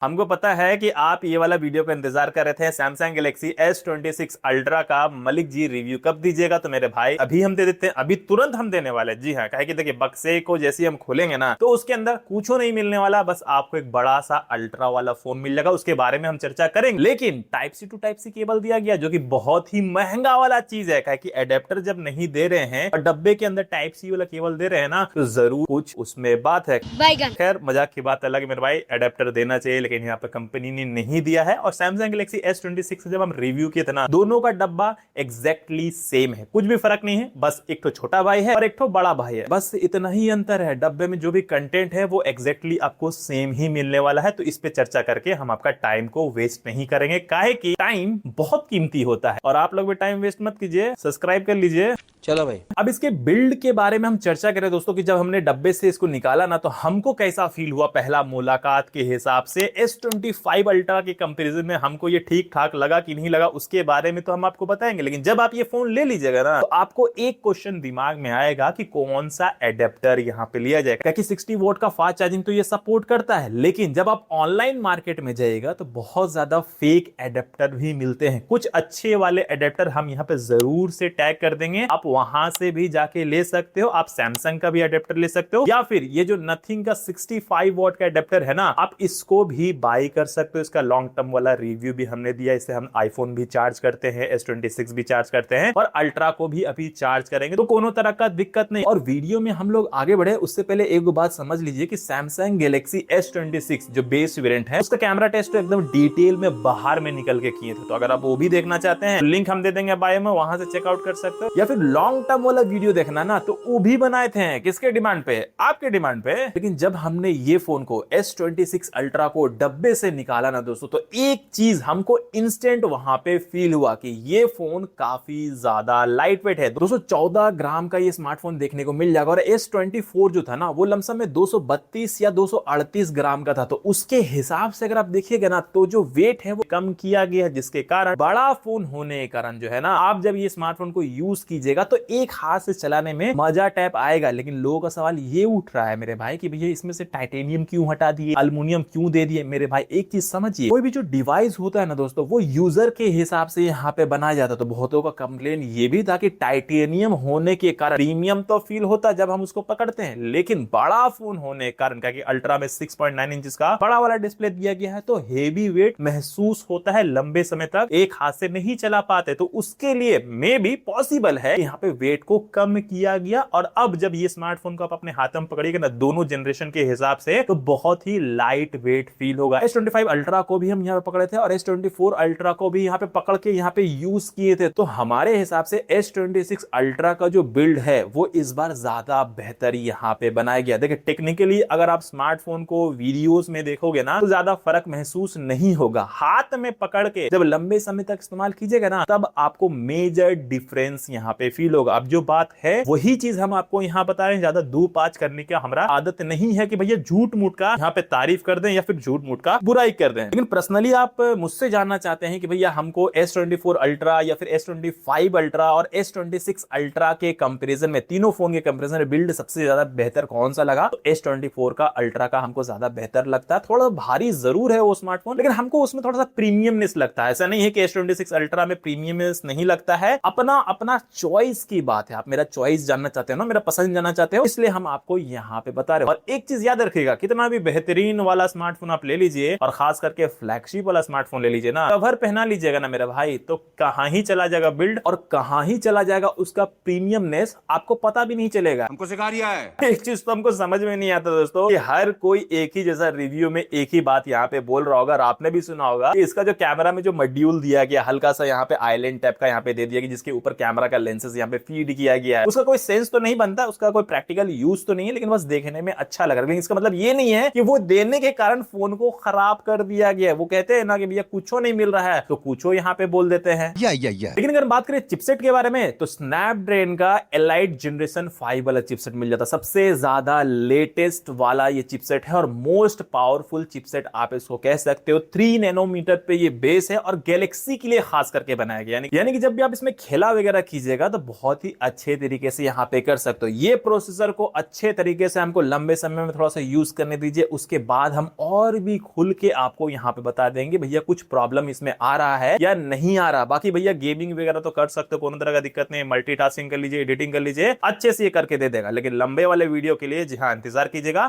हमको पता है कि आप ये वाला वीडियो का इंतजार कर रहे थे। सैमसंग गैलेक्सी S26 अल्ट्रा का मलिक जी रिव्यू कब दीजिएगा? तो मेरे भाई अभी हम दे देते हैं, अभी तुरंत हम देने वाले। जी हाँ, कहे कि देखिए बक्से को जैसे हम खोलेंगे ना तो उसके अंदर कुछ नहीं मिलने वाला, बस आपको एक बड़ा सा अल्ट्रा वाला फोन मिल जाएगा। उसके बारे में हम चर्चा करेंगे, लेकिन type C to type C cable दिया गया जो कि बहुत ही महंगा वाला चीज है। कहे कि एडेप्टर जब नहीं दे रहे हैं और डब्बे के अंदर टाइप सी वाला केबल दे रहे हैं ना, तो जरूर कुछ उसमें बात है। खैर मजाक की बात अलग है मेरे भाई, एडेप्टर देना चाहिए, लेकिन यहाँ पे कंपनी ने नहीं दिया है। और सैमसंग गैलेक्सी S26 जब हम रिव्यू किए थे ना, दोनों का डब्बा एग्जैक्टली सेम है, कुछ भी फर्क नहीं है। बस एक तो छोटा भाई है और एक तो बड़ा भाई है, बस इतना ही अंतर है। डब्बे में जो भी कंटेंट है वो एग्जैक्टली आपको सेम ही मिलने वाला है। तो इस पे चर्चा करके हम आपका टाइम को वेस्ट नहीं करेंगे, काहे कि टाइम बहुत कीमती होता है। और आप लोग भी टाइम वेस्ट मत कीजिए, सब्सक्राइब कर लीजिए। चलो भाई, अब इसके बिल्ड के बारे में हम चर्चा करें दोस्तों कि जब हमने डब्बे से इसको निकाला ना तो हमको कैसा फील हुआ। पहला मुलाकात के हिसाब से S25 अल्ट्रा के कंपैरिजन में हमको ये ठीक ठाक लगा कि नहीं लगा, उसके बारे में तो हम आपको बताएंगे। लेकिन जब आप ये फोन ले लीजिएगा ना तो आपको एक क्वेश्चन दिमाग में आएगा कि कौन सा एडेप्टर यहाँ पे लिया जाएगा। कि 60 वोट का फास्ट चार्जिंग तो ये सपोर्ट करता है, लेकिन जब आप ऑनलाइन मार्केट में जाइएगा तो बहुत ज्यादा फेक एडेप्टर भी मिलते हैं। कुछ अच्छे वाले एडेप्टर हम यहाँ पे जरूर से टैग कर देंगे, आप वहां से भी जाके ले सकते हो। आप सैमसंग का भी एडेप्टर ले सकते हो, या फिर ये जो नथिंग का 65 वॉट का एडेप्टर है ना, आप इसको भी बाय कर सकते हो। इसका लॉन्ग टर्म वाला रिव्यू भी हमने दिया। इससे हम आईफोन भी चार्ज करते हैं, S26 भी चार्ज करते हैं और अल्ट्रा को भी अभी चार्ज करेंगे, तो कोनो तरह का दिक्कत नहीं। और वीडियो में हम लोग आगे बढ़े उससे पहले एक बात समझ लीजिए कि सैमसंग गैलेक्सी S26 जो बेस वेरिएंट है उसका कैमरा टेस्ट तो एकदम डिटेल में बाहर में निकल के किए थे। तो अगर आप वो भी देखना चाहते हैं, लिंक हम दे देंगे बायो में, वहां से चेकआउट कर सकते हो। या फिर लॉन्ग टर्म वाला वीडियो देखना ना तो वो भी बनाए थे। किसके डिमांड पे? आपके डिमांड पे। लेकिन जब हमने ये फोन को S26 अल्ट्रा को डब्बे से निकाला ना दोस्तों, तो एक चीज हमको इंस्टेंट वहां पे फील हुआ कि ये फोन काफी ज्यादा लाइट वेट है। 214 ग्राम का ये स्मार्टफोन देखने को मिल जाएगा। और S24 जो था ना वो लमसम में 232 या 238 ग्राम का था। तो उसके हिसाब से अगर आप देखिएगा ना तो जो वेट है वो कम किया गया है, जिसके कारण बड़ा फोन होने के कारण जो है ना, आप जब ये स्मार्टफोन को यूज कीजिएगा तो एक हाथ से चलाने में मजा टैप आएगा। लेकिन लोगों का सवाल ये उठ रहा है मेरे भाई कि भैया इसमें से टाइटेनियम क्यों हटा दिए, अल्युमिनियम क्यों दे दिए? मेरे भाई एक चीज समझिए, कोई भी जो डिवाइस होता है ना दोस्तों, वो यूजर के हिसाब से यहाँ पे बनाया जाता है। तो बहुतों का कंप्लेन ये भी था कि टाइटेनियम होने के कारण प्रीमियम तो फील होता जब हम उसको पकड़ते हैं, लेकिन बड़ा फोन होने के कारण, क्या कि अल्ट्रा में 6.9 इंच का बड़ा वाला डिस्प्ले दिया गया है, तो हेवी वेट महसूस होता है। लंबे समय तक एक हाथ से नहीं चला पाते, तो उसके लिए मे भी पॉसिबल है यहाँ पे वेट को कम किया गया। और अब जब ये स्मार्टफोन को आप अपने हाथ में पकड़िएगा ना दोनों जनरेशन के हिसाब से, तो बहुत ही लाइट वेट फील होगा। S25 अल्ट्रा को भी हम यहाँ पे पकड़े थे और S24 अल्ट्रा को भी यहाँ पे पकड़ के यहाँ पे यूज किए थे। तो हमारे हिसाब से S26 अल्ट्रा का जो बिल्ड है वो इस बार ज्यादा बेहतर यहाँ पे बनाया गया। देखिए टेक्निकली अगर आप स्मार्टफोन को वीडियोस में देखोगे ना तो ज्यादा फर्क महसूस नहीं होगा। हाथ में पकड़ के जब लंबे समय तक इस्तेमाल कीजिएगा ना तब आपको मेजर डिफरेंस यहाँ पे फील होगा। अब जो बात है वही चीज हम आपको यहाँ बता रहे हैं। ज्यादा दो पांच करने की हमारा आदत नहीं है कि भैया झूठ मूठ का यहाँ पे तारीफ कर दें या फिर झूठ मूठ का बुराई कर दें। लेकिन पर्सनली आप मुझसे जानना चाहते हैं कि भैया हमको S24 अल्ट्रा या फिर S25 अल्ट्रा और S26 अल्ट्रा के कंपैरिजन में, तीनों फोन के कंपैरिजन में बिल्ड सबसे ज्यादा बेहतर कौन सा लगा? तो S24 का अल्ट्रा का हमको ज्यादा बेहतर लगता है। थोड़ा भारी जरूर है वो स्मार्टफोन, लेकिन हमको उसमें थोड़ा सा प्रीमियमनेस लगता है। ऐसा नहीं है कि S26 अल्ट्रा में प्रीमियमनेस नहीं लगता है, अपना अपना चॉइस की बात है। आप मेरा चॉइस जानना चाहते हो ना, मेरा पसंद जानना चाहते हो, इसलिए हम आपको यहाँ पे बता रहे हो। और एक चीज याद रखिएगा, कितना भी बेहतरीन वाला स्मार्टफोन आप ले लीजिए और खास करके फ्लैगशिप वाला स्मार्टफोन ले लीजिए ना, कवर पहना लीजिएगा ना मेरा भाई, तो कहां ही चला जाएगा बिल्ड और कहां ही चला जाएगा उसका प्रीमियमनेस, आपको पता भी नहीं चलेगा। हमको सिखा रिया है। एक चीज तो हमको समझ में नहीं आता दोस्तों कि हर कोई एक ही जैसा रिव्यू में एक ही बात यहाँ पे बोल रहा होगा। और आपने भी सुना होगा कि इसका जो कैमरा में जो मॉड्यूल दिया गया, हल्का सा यहाँ पे आइलैंड टाइप का यहाँ पे दे दिया गया, जिसके ऊपर कैमरा का लेंसेज यहाँ पे फीड किया गया है, उसका कोई सेंस तो नहीं बनता, उसका कोई प्रैक्टिकल यूज तो नहीं है, लेकिन बस देखने में अच्छा लग रहा है। लेकिन इसका मतलब ये नहीं है कि वो देने के कारण फोन को खराब कर दिया गया है। वो कहते हैं ना कि भैया कुछ नहीं मिल रहा है तो कुछ यहाँ पे बोल देते हैं। लेकिन अगर बात करें चिपसेट के बारे में, तो स्नैपड्रैगन का एलाइट जनरेशन 5 वाला चिपसेट मिल जाता। सबसे ज्यादा लेटेस्ट वाला ये चिपसेट है और मोस्ट पावरफुल चिपसेट आप इसको कह सकते हो। 3 नैनोमीटर पे ये बेस है और गैलेक्सी के लिए खास करके बनाया गया। यानी कि जब भी आप इसमें खेला वगैरह कीजिएगा तो बहुत ही अच्छे तरीके से यहाँ पे कर सकते हो। ये प्रोसेसर को अच्छे तरीके से हमको लंबे समय में थोड़ा सा यूज करने दीजिए, उसके बाद हम और भी खुल के आपको यहाँ पे बता देंगे भैया कुछ प्रॉब्लम इसमें आ रहा है या नहीं आ रहा। बाकी भैया गेमिंग वगैरह तो कर सकते हो, कोनो तरह का दिक्कत नहीं, मल्टीटास्किंग कर लीजिए, एडिटिंग कर लीजिए, अच्छे से ये करके दे देगा। लेकिन लंबे वाले वीडियो के लिए जी हाँ इंतजार कीजिएगा।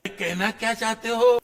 कहना क्या चाहते हो?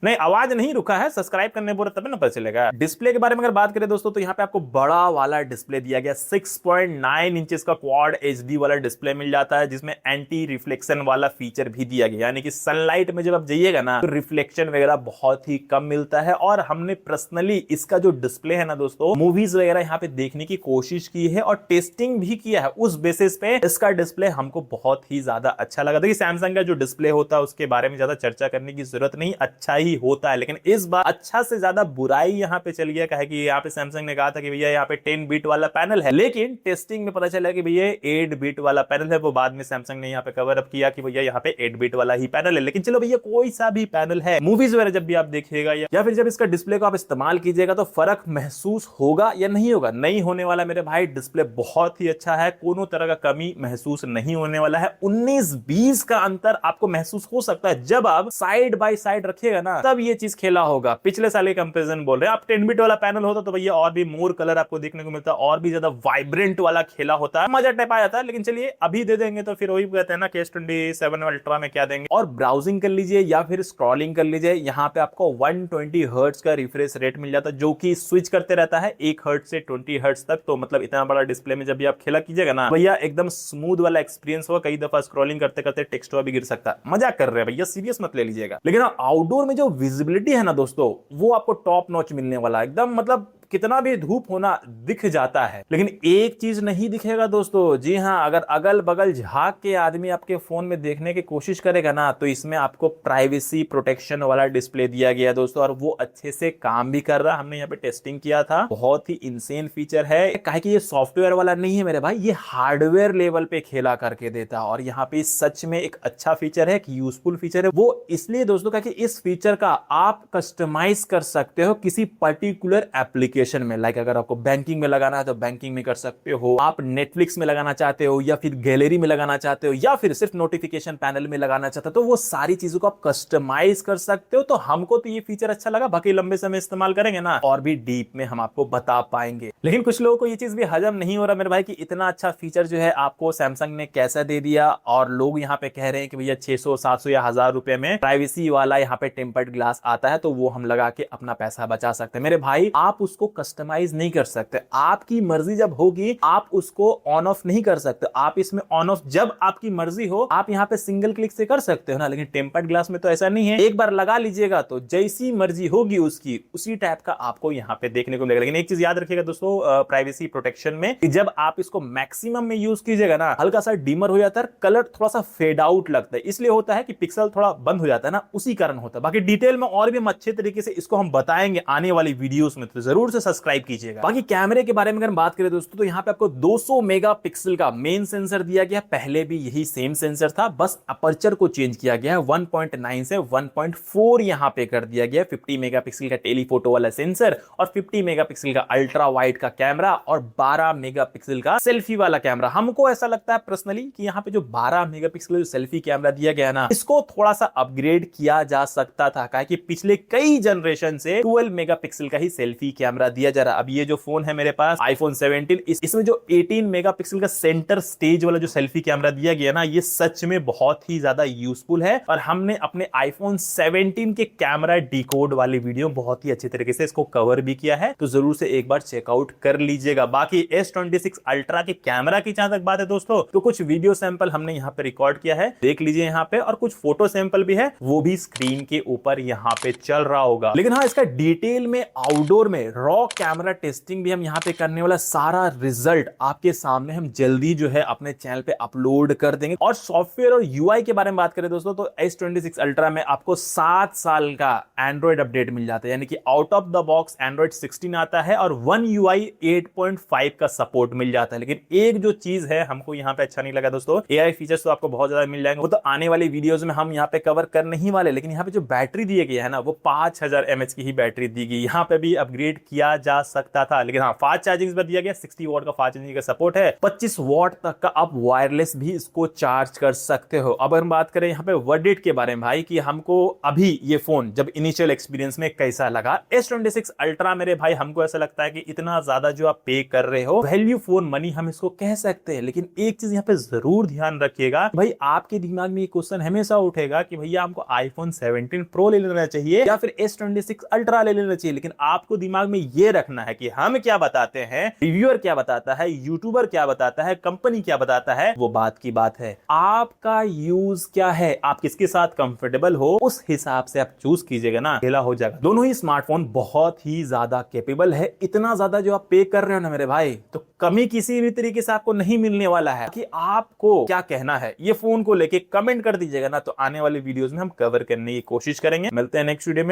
नहीं, आवाज नहीं रुका है, सब्सक्राइब करने बोले तब ना पता चलेगा। डिस्प्ले के बारे में अगर बात करें दोस्तों तो यहाँ पे आपको बड़ा वाला डिस्प्ले दिया गया, 6.9 इंचेस का क्वाड एचडी वाला डिस्प्ले मिल जाता है, जिसमें एंटी रिफ्लेक्शन वाला फीचर भी दिया गया, यानी कि सनलाइट में जब आप जाइएगा ना तो रिफ्लेक्शन वगैरह बहुत ही कम मिलता है। और हमने पर्सनली इसका जो डिस्प्ले है ना दोस्तों, मूवीज वगैरह यहाँ पे देखने की कोशिश की है और टेस्टिंग भी किया है, उस बेसिस पे इसका डिस्प्ले हमको बहुत ही ज्यादा अच्छा लगा। देखिए सैमसंग का जो डिस्प्ले होता है उसके बारे में ज्यादा चर्चा करने की जरूरत नहीं, अच्छा ही होता है, लेकिन इस बार अच्छा से ज्यादा बुराई यहां पे चल गया। कहे कि यहाँ पे सैमसंग ने कहा था कि भैया यहाँ पे 10 बिट वाला पैनल है, लेकिन टेस्टिंग में पता चला कि भैया 8 बिट वाला पैनल है। वो बाद में सैमसंग ने यहाँ पे कवर अप किया कि भैया यहाँ पे 8 बिट वाला ही पैनल है। लेकिन चलो भैया कोई सा भी पैनल है, मूवीज वगैरह जब भी आप देखिएगा या फिर जब इसका डिस्प्ले को आप इस्तेमाल कीजिएगा तो फर्क महसूस होगा या नहीं होगा? नहीं होने वाला मेरे भाई, डिस्प्ले बहुत ही अच्छा है, कोनो तरह का कमी महसूस नहीं होने वाला है। 19-20 का अंतर आपको महसूस हो सकता है, जब आप साइड बाय साइड रखिएगा ना तब ये चीज खेला होगा। पिछले साल के कंपैरिजन बोल रहे हैं, आप 10 बिट वाला पैनल होता तो भैया और भी मोर कलर आपको देखने को मिलता, और भी ज्यादा वाइब्रेंट वाला खेला होता है, मजा टाइप आ जाता है। लेकिन चलिए अभी दे देंगे तो फिर वही कहते हैं ना कि S27 अल्ट्रा में क्या देंगे। और ब्राउजिंग कर लीजिए या फिर स्क्रॉलिंग कर लीजिए, यहाँ पे आपको 120 हर्ट्ज का रिफ्रेश रेट मिल जाता है, जो कि स्विच करते रहता है 1 हर्ट्ज से 20 हर्ट्ज तक। तो मतलब इतना बड़ा डिस्प्ले में जब भी आप खेला कीजिएगा ना भैया एकदम स्मूथ वाला एक्सपीरियंस होगा। कई दफा स्क्रॉलिंग करते करते टेक्स्ट भी गिर सकता है, मजाक कर रहे हैं भैया, सीरियस मत ले लीजिएगा। लेकिन आउटडोर में जो विजिबिलिटी है ना दोस्तों, वो आपको टॉप नॉच मिलने वाला, एकदम मतलब कितना भी धूप होना दिख जाता है, लेकिन एक चीज नहीं दिखेगा दोस्तों। जी हाँ, अगर अगल बगल झांक के आदमी आपके फोन में देखने की कोशिश करेगा ना तो इसमें आपको प्राइवेसी प्रोटेक्शन वाला डिस्प्ले दिया गया दोस्तों, और वो अच्छे से काम भी कर रहा है। हमने यहाँ पे टेस्टिंग किया था, बहुत ही इंसेन फीचर है। काहे कि ये सॉफ्टवेयर वाला नहीं है मेरे भाई, ये हार्डवेयर लेवल पे खेला करके देता। और यहाँ पे सच में एक अच्छा फीचर है, एक यूजफुल फीचर है। वो इसलिए दोस्तों कि इस फीचर का आप कस्टमाइज कर सकते हो किसी पर्टिकुलर एप्लीकेशन में। लाइक अगर आपको बैंकिंग में लगाना है तो बैंकिंग में कर सकते हो, आप नेटफ्लिक्स में लगाना चाहते हो या फिर गैलरी में लगाना चाहते हो या फिर सिर्फ नोटिफिकेशन पैनल में लगाना चाहते हो, तो वो सारी चीजों को आप कस्टमाइज कर सकते हो। तो हमको तो ये फीचर अच्छा लगा, बाकी लंबे समय इस्तेमाल करेंगे ना और भी डीप में हम आपको बता पाएंगे। लेकिन कुछ लोगों को ये चीज भी हजम नहीं हो रहा मेरे भाई कि इतना अच्छा फीचर जो है आपको सैमसंग ने कैसा दे दिया, और लोग यहाँ पे कह रहे हैं कि भैया 600, 700 या 1000 रुपए में प्राइवेसी वाला यहाँ पे टेम्पर्ड ग्लास आता है, तो वो हम लगा के अपना पैसा बचा सकते हैं। मेरे भाई आप उसको कस्टमाइज नहीं कर सकते, आपकी मर्जी जब होगी आप उसको ऑन ऑफ नहीं कर सकते। आप इसमें ऑन ऑफ जब आपकी मर्जी हो आप यहाँ पे सिंगल क्लिक से कर सकते हो ना, लेकिन टेम्पर्ड ग्लास में तो ऐसा नहीं है। एक बार लगा लीजिएगा तो जैसी मर्जी होगी उसकी, उसी टाइप का आपको यहाँ पे देखने को मिलेगा। लेकिन एक चीज याद रखिएगा दोस्तों, प्राइवेसी प्रोटेक्शन में कि जब आप इसको मैक्सिमम में यूज कीजिएगा ना, हल्का सा डिमर हो जाता है, कलर थोड़ा सा फेड आउट लगता है, इसलिए होता है कि पिक्सल थोड़ा बंद हो जाता है ना, उसी कारण होता है। बाकी डिटेल में और भी हम अच्छे तरीके से इसको हम बताएंगे आने वाली वीडियोस में, तो जरूर से सब्सक्राइब कीजिएगा। बाकी कैमरे के बारे में अगर बात करें दोस्तों तो यहाँ पे आपको 200 मेगापिक्सल का मेन सेंसर दिया गया, पहले भी यही सेम सेंसर था, बस अपर्चर को चेंज किया गया है, 1.9 से 1.4 यहाँ पे कर दिया गया। 50 मेगापिक्सल का टेलीफोटो वाला सेंसर और 50 मेगापिक्सल का अल्ट्रा वाइड का कैमरा और 12 मेगापिक्सल का सेल्फी वाला कैमरा। हमको ऐसा लगता है पर्सनली कि यहाँ पे जो 12 मेगापिक्सल जो सेल्फी कैमरा दिया गया ना, इसको थोड़ा सा अपग्रेड किया जा सकता था, कि पिछले कई जनरेशन से 12 मेगापिक्सल का ही सेल्फी कैमरा दिया जा रहा। अब ये जो फोन है मेरे पास iPhone 17, इसमें जो 18 मेगापिक्सल का सेंटर स्टेज वाला जो सेल्फी कैमरा दिया गया ना, ये सच में बहुत ही ज्यादा यूजफुल है। और हमने अपने iPhone 17 के कैमरा डिकोड वाली वीडियो बहुत ही अच्छे तरीके से इसको कवर भी किया है, तो जरूर से एक बार चेकआउट कर लीजिएगा। बाकी S26 अल्ट्रा के कैमरा की जहां तक बात है दोस्तों, तो कुछ वीडियो सैंपल हमने यहाँ पे रिकॉर्ड किया है, देख लीजिए यहाँ पे, और कुछ फोटो सैंपल भी है, वो भी स्क्रीन के ऊपर यहाँ पे चल रहा होगा। लेकिन हाँ, इसका डिटेल में आउटडोर में रॉ कैमरा टेस्टिंग भी हम यहाँ पे करने वाला, सारा रिजल्ट आपके सामने हम जल्दी जो है अपने चैनल पे अपलोड कर देंगे। और सॉफ्टवेयर और यूआई के बारे में बात करें दोस्तों, तो S26 अल्ट्रा में आपको 7 साल का एंड्रॉइड अपडेट मिल जाता है, यानी कि out of the box Android 16 आता है और One UI 8.5 का सपोर्ट मिल जाता है। लेकिन एक जो चीज है हमको यहाँ पे अच्छा नहीं लगा दोस्तों, AI फीचर्स तो आपको बहुत ज्यादा मिल जाएंगे, वो तो आने वाली वीडियोस में हम यहाँ पे कवर कर नहीं वाले। लेकिन यहाँ पे जो बैटरी दी गई है ना, वो 5000 mAh की ही बैटरी दी गई, यहाँ पे भी अपग्रेड किया किया जा सकता था, लेकिन हाँ फास्ट चार्जिंग पर दिया गया, 60 वॉट का फास्ट चार्जिंग का सपोर्ट है, 25 वॉट तक का आप वायरलेस भी इसको चार्ज कर सकते हो। अब हम बात करें यहाँ पे वर्डिट के बारे में भाई कि हमको अभी ये फोन जब इनिशियल एक्सपीरियंस में कैसा लगा। S26 अल्ट्रा मेरे भाई हमको ऐसा लगता है कि इतना ज्यादा जो आप पे कर रहे हो, वैल्यू फॉर मनी हम इसको कह सकते हैं, लेकिन एक चीज यहाँ पे जरूर ध्यान रखिएगा भाई, आपके दिमाग में ये क्वेश्चन हमेशा उठेगा कि भैया हमको iPhone 17 Pro ले लेना चाहिए या फिर S26 अल्ट्रा ले लेना चाहिए, लेकिन आपको दिमाग में ये रखना है कि हम क्या बताते हैं, रिव्यूअर क्या बताता है, यूट्यूबर क्या बताता है, कंपनी क्या बताता है, वो बात की बात है। आपका यूज क्या है, आप किसके साथ कंफर्टेबल हो, उस हिसाब से आप चूज कीजिएगा ना, खेला हो जाएगा। दोनों ही स्मार्टफोन बहुत ही ज्यादा कैपेबल है, इतना ज्यादा जो आप पे कर रहे हो ना मेरे भाई, तो कमी किसी भी तरीके से आपको नहीं मिलने वाला है। कि आपको क्या कहना है ये फोन को लेके कमेंट कर दीजिएगा ना, तो आने वाले वीडियोस में हम कवर करने की कोशिश करेंगे। मिलते हैं नेक्स्ट वीडियो में।